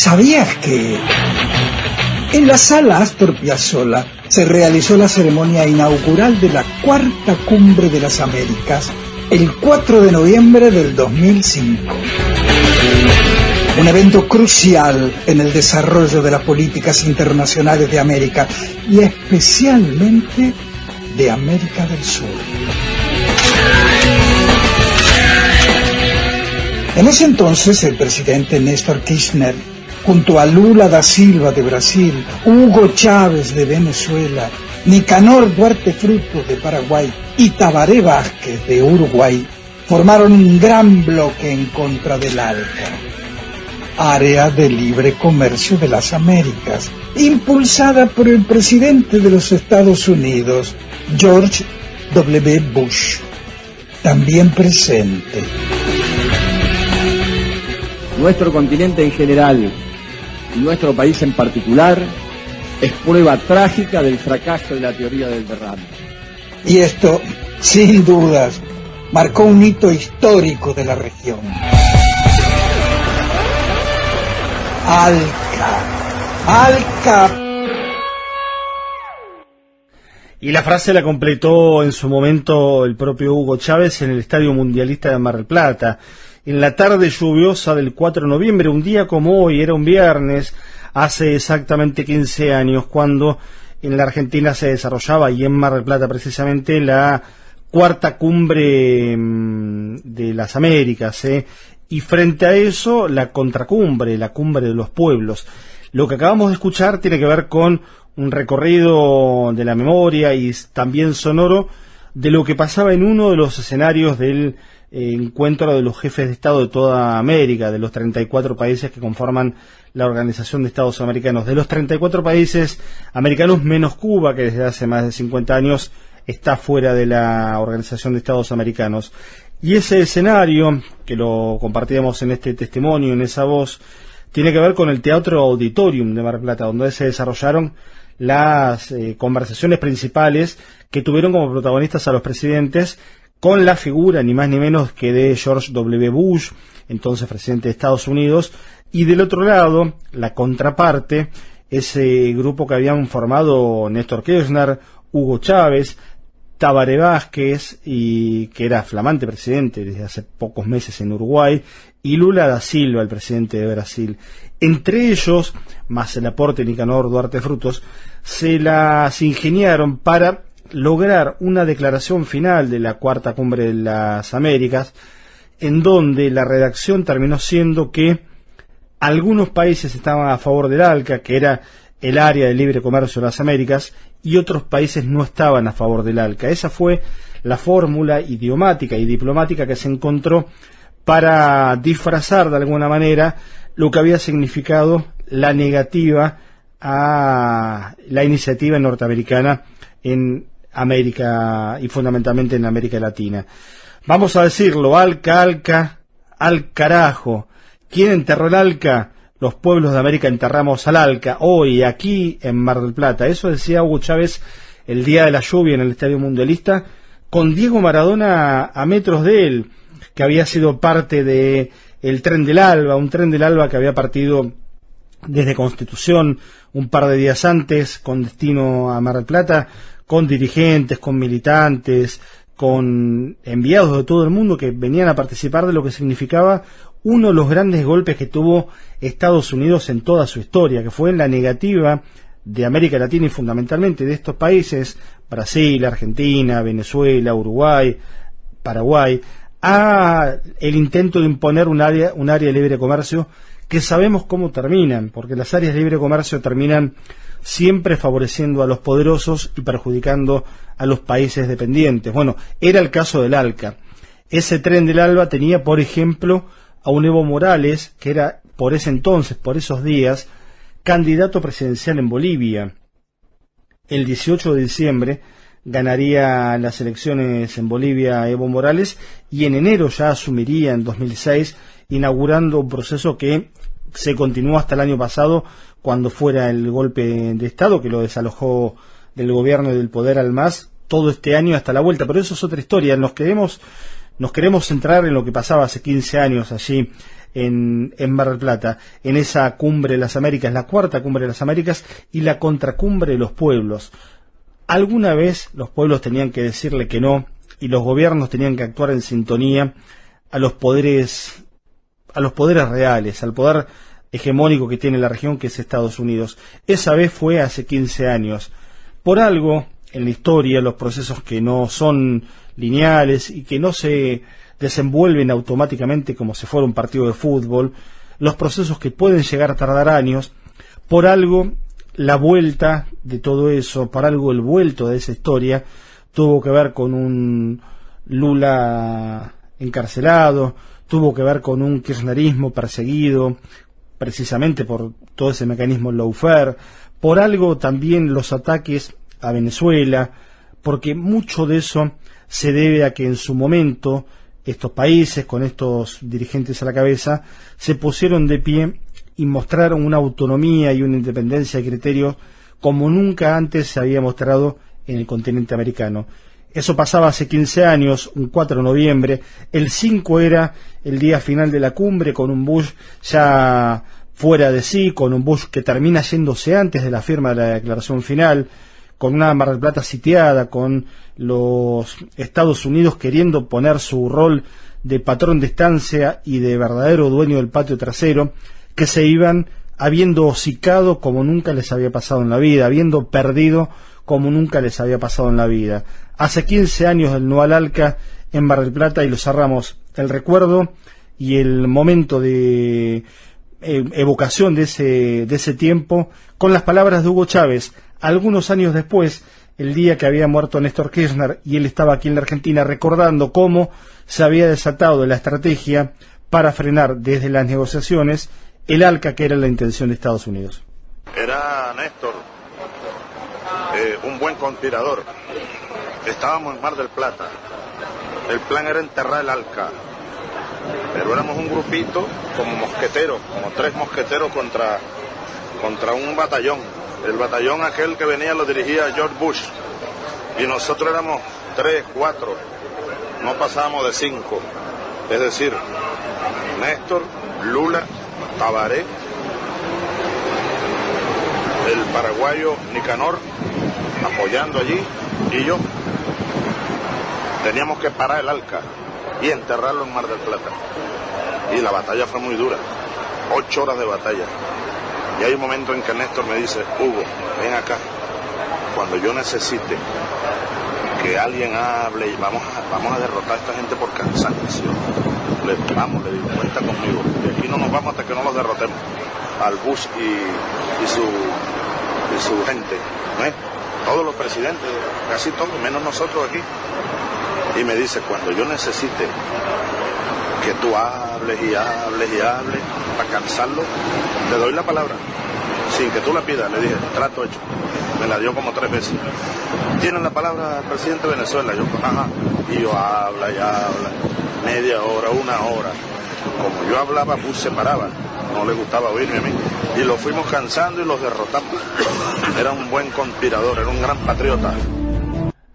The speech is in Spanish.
¿Sabías que en la sala Astor Piazzolla se realizó la ceremonia inaugural de la Cuarta Cumbre de las Américas el 4 de noviembre del 2005? Un evento crucial en el desarrollo de las políticas internacionales de América y especialmente de América del Sur. En ese entonces el presidente Néstor Kirchner, junto a Lula da Silva de Brasil, Hugo Chávez de Venezuela, Nicanor Duarte Frutos de Paraguay y Tabaré Vázquez de Uruguay, formaron un gran bloque en contra del ALCA, Área de Libre Comercio de las Américas, impulsada por el presidente de los Estados Unidos, George W. Bush, también presente. Nuestro continente en general y nuestro país en particular es prueba trágica del fracaso de la teoría del derrame. Y esto, sin dudas, marcó un hito histórico de la región. ALCA. Y la frase la completó en su momento el propio Hugo Chávez en el Estadio Mundialista de Mar del Plata. En la tarde lluviosa del 4 de noviembre, un día como hoy, era un viernes, hace exactamente 15 años, cuando en la Argentina se desarrollaba, y en Mar del Plata precisamente, la Cuarta Cumbre de las Américas, y frente a eso, la contracumbre, la Cumbre de los Pueblos. Lo que acabamos de escuchar tiene que ver con un recorrido de la memoria y también sonoro de lo que pasaba en uno de los escenarios del encuentro de los jefes de Estado de toda América, de los 34 países que conforman la Organización de Estados Americanos. De los 34 países americanos, menos Cuba, que desde hace más de 50 años está fuera de la Organización de Estados Americanos. Y ese escenario, que lo compartíamos en este testimonio, en esa voz, tiene que ver con el Teatro Auditorium de Mar del Plata, donde se desarrollaron las conversaciones principales que tuvieron como protagonistas a los presidentes, con la figura ni más ni menos que de George W. Bush, entonces presidente de Estados Unidos, y del otro lado, la contraparte, ese grupo que habían formado Néstor Kirchner, Hugo Chávez, Tabaré Vázquez, y que era flamante presidente desde hace pocos meses en Uruguay, y Lula da Silva, el presidente de Brasil. Entre ellos, más el aporte de Nicanor Duarte Frutos, se las ingeniaron para lograr una declaración final de la Cuarta Cumbre de las Américas, en donde la redacción terminó siendo que algunos países estaban a favor del ALCA, que era el área de libre comercio de las Américas, y otros países no estaban a favor del ALCA. Esa fue la fórmula idiomática y diplomática que se encontró para disfrazar de alguna manera lo que había significado la negativa a la iniciativa norteamericana en América y fundamentalmente en América Latina. Vamos a decirlo, ALCA, al carajo. ¿Quién enterró el ALCA? Los pueblos de América enterramos al ALCA, hoy, aquí en Mar del Plata. Eso decía Hugo Chávez el día de la lluvia en el Estadio Mundialista, con Diego Maradona a metros de él, que había sido parte de el Tren del Alba, un Tren del Alba que había partido desde Constitución un par de días antes, con destino a Mar del Plata, con dirigentes, con militantes, con enviados de todo el mundo que venían a participar de lo que significaba uno de los grandes golpes que tuvo Estados Unidos en toda su historia, que fue la negativa de América Latina y fundamentalmente de estos países, Brasil, Argentina, Venezuela, Uruguay, Paraguay, a el intento de imponer un área de libre comercio que sabemos cómo terminan, porque las áreas de libre comercio terminan siempre favoreciendo a los poderosos y perjudicando a los países dependientes. Bueno, era el caso del ALCA. Ese Tren del Alba tenía, por ejemplo, a un Evo Morales, que era por ese entonces, por esos días, candidato presidencial en Bolivia. El 18 de diciembre ganaría las elecciones en Bolivia Evo Morales y en enero ya asumiría en 2006, inaugurando un proceso que se continuó hasta el año pasado, cuando fuera el golpe de Estado que lo desalojó del gobierno y del poder al MAS, todo este año hasta la vuelta. Pero eso es otra historia. Nos queremos centrar en lo que pasaba hace 15 años allí en Mar del Plata, en esa cumbre de las Américas, la cuarta cumbre de las Américas y la contracumbre de los pueblos. Alguna vez los pueblos tenían que decirle que no y los gobiernos tenían que actuar en sintonía a los poderes reales, al poder hegemónico que tiene la región, que es Estados Unidos. Esa vez fue hace 15 años. Por algo, en la historia, los procesos que no son lineales y que no se desenvuelven automáticamente como si fuera un partido de fútbol, los procesos que pueden llegar a tardar años, por algo la vuelta de todo eso, por algo el vuelto de esa historia, tuvo que ver con un Lula encarcelado, tuvo que ver con un kirchnerismo perseguido, precisamente por todo ese mecanismo lawfare, por algo también los ataques a Venezuela, porque mucho de eso se debe a que en su momento estos países, con estos dirigentes a la cabeza, se pusieron de pie y mostraron una autonomía y una independencia de criterio como nunca antes se había mostrado en el continente americano. Eso pasaba hace 15 años, un 4 de noviembre, el 5 era el día final de la cumbre, con un Bush ya fuera de sí, con un Bush que termina yéndose antes de la firma de la declaración final, con una Mar del Plata sitiada, con los Estados Unidos queriendo poner su rol de patrón de estancia y de verdadero dueño del patio trasero, que se iban habiendo hocicado como nunca les había pasado en la vida, habiendo perdido como nunca les había pasado en la vida. Hace 15 años del no al ALCA en Mar del Plata, y lo cerramos el recuerdo y el momento de evocación de ese tiempo con las palabras de Hugo Chávez, algunos años después, el día que había muerto Néstor Kirchner, y él estaba aquí en la Argentina recordando cómo se había desatado la estrategia para frenar desde las negociaciones el ALCA, que era la intención de Estados Unidos. Era Néstor un buen conspirador. Estábamos en Mar del Plata. El plan era enterrar el ALCA. Pero éramos un grupito como mosqueteros, como 3 mosqueteros contra un batallón. El batallón aquel que venía lo dirigía George Bush. Y nosotros éramos 3, 4. No pasábamos de 5. Es decir, Néstor, Lula, Tabaré, el paraguayo Nicanor, apoyando allí, y yo. Teníamos que parar el ALCA y enterrarlo en Mar del Plata. Y la batalla fue muy dura, 8 horas de batalla. Y hay un momento en que Néstor me dice: Hugo, ven acá, cuando yo necesite que alguien hable y vamos a derrotar a esta gente por cansancio. Le digo, cuenta conmigo, y aquí no nos vamos hasta que no los derrotemos, al Bush y su gente, ¿no? Todos los presidentes, casi todos, menos nosotros aquí. Y me dice: cuando yo necesite que tú hables y hables y hables para cansarlo, te doy la palabra, sin que tú la pidas. Le dije: trato hecho. Me la dio como 3 veces. ¿Tienen la palabra el presidente de Venezuela? Yo, ajá. Y yo habla y habla, media hora, 1 hora. Como yo hablaba, Bush se paraba, no le gustaba oírme a mí. Y lo fuimos cansando y los derrotamos. Era un buen conspirador, era un gran patriota.